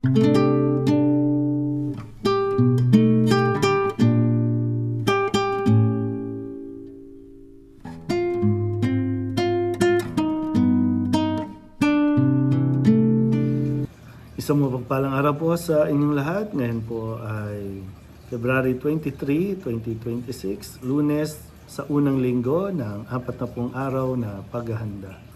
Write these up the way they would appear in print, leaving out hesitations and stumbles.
Isang mapagpalang araw po sa inyong lahat. Ngayon po ay February 23, 2026, Lunes sa unang linggo ng 40 araw na paghahanda.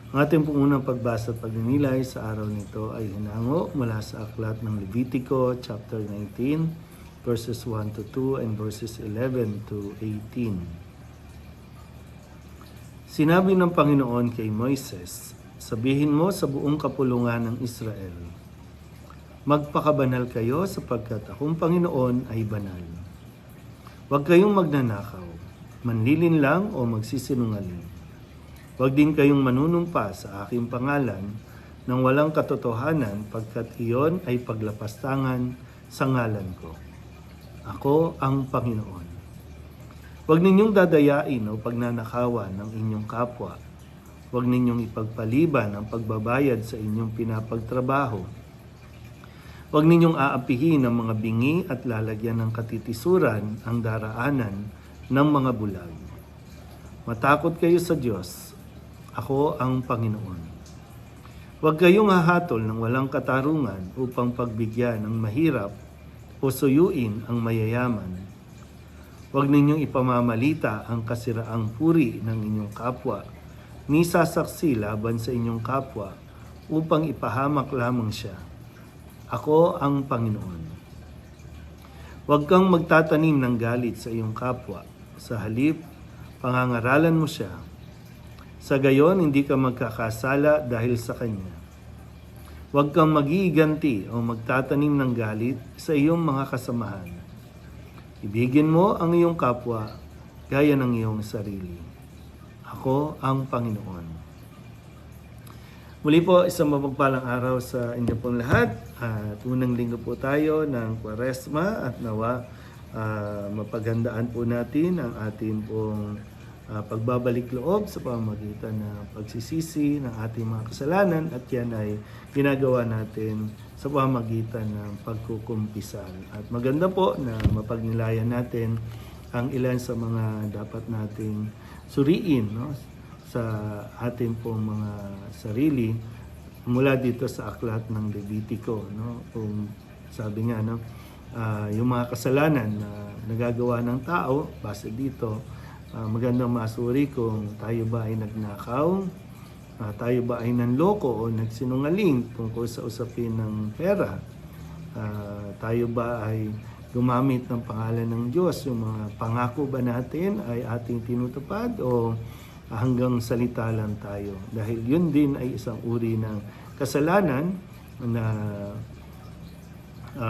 Ang ating pong unang pagbasa at pagninilay sa araw nito ay hinango mula sa aklat ng Levitico chapter 19, verses 1 to 2 and verses 11 to 18. Sinabi ng Panginoon kay Moises, sabihin mo sa buong kapulungan ng Israel, magpakabanal kayo sapagkat akong Panginoon ay banal. Huwag kayong magnanakaw, manlilinlang o magsisinungaling. Huwag din kayong manunumpa sa aking pangalan nang walang katotohanan pagkat iyon ay paglapastangan sa ngalan ko. Ako ang Panginoon. Huwag ninyong dadayain o pagnanakawan ng inyong kapwa. Huwag ninyong ipagpaliban ang pagbabayad sa inyong pinapagtrabaho. Huwag ninyong aapihin ang mga bingi at lalagyan ng katitisuran ang daraanan ng mga bulag. Matakot kayo sa Diyos. Ako ang Panginoon. Huwag kayong hahatol ng walang katarungan upang pagbigyan ng mahirap o suyuin ang mayayaman. Huwag ninyong ipamamalita ang kasiraang puri ng inyong kapwa, ni sasaksi laban sa inyong kapwa upang ipahamak lamang siya. Ako ang Panginoon. Huwag kang magtatanim ng galit sa iyong kapwa. Sa halip, pangangaralan mo siya. Sa gayon, hindi ka magkakasala dahil sa kanya. Huwag kang magiiganti o magtatanim ng galit sa iyong mga kasamahan. Ibigin mo ang iyong kapwa gaya ng iyong sarili. Ako ang Panginoon. Muli po, isang mapagpalang araw sa inyo pong lahat. At unang linggo po tayo ng Kwaresma at nawa mapaghandaan po natin ang ating pong pagbabalik loob sa pamamagitan ng pagsisisi ng ating mga kasalanan at yan ay ginagawa natin sa pamamagitan ng pagkukumpisal. At maganda po na mapagnilayan natin ang ilan sa mga dapat nating suriin, no, sa ating pong mga sarili mula dito sa aklat ng Levitico, no? Kung sabi nga, no, yung mga kasalanan na nagagawa ng tao, base dito, magandang masuri kung tayo ba ay nagnakaw, tayo ba ay nanloko o nagsinungaling tungkol sa usapin ng pera, tayo ba ay gumamit ng pangalan ng Diyos, yung mga pangako ba natin ay ating tinutupad o hanggang salita lang tayo. Dahil yun din ay isang uri ng kasalanan na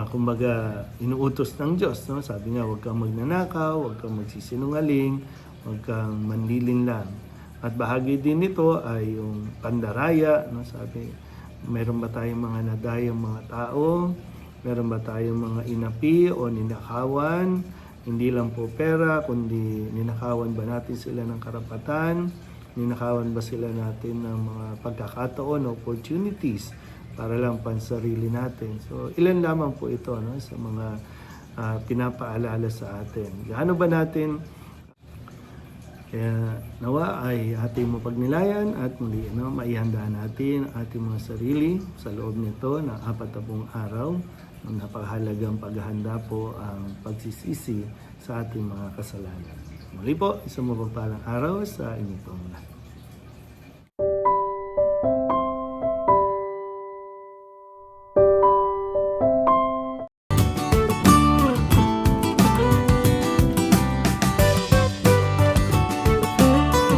kumbaga inuutos ng Diyos. No? Sabi nga, huwag kang magnanakaw, huwag kang magsisinungaling, huwag kang manlilinlang. At bahagi din nito ay yung pandaraya. No? Sabi, meron ba tayong mga nadayang mga tao? Meron ba tayong mga inapi o ninakawan? Hindi lang po pera, kundi ninakawan ba natin sila ng karapatan? Ninakawan ba sila natin ng mga pagkakataon, opportunities para lang pansarili natin? So, ilan lamang po ito, no, sa mga pinapaalala sa atin. Gaano ba natin? Kaya nawa ay ating mapagnilayan at muli, no, maihanda natin ating mga sarili sa loob nito ng 40 araw. Ang napakahalagang paghahanda po ang pagsisisi sa ating mga kasalanan. Muli po, isang mapagpalang araw sa inyong lahat.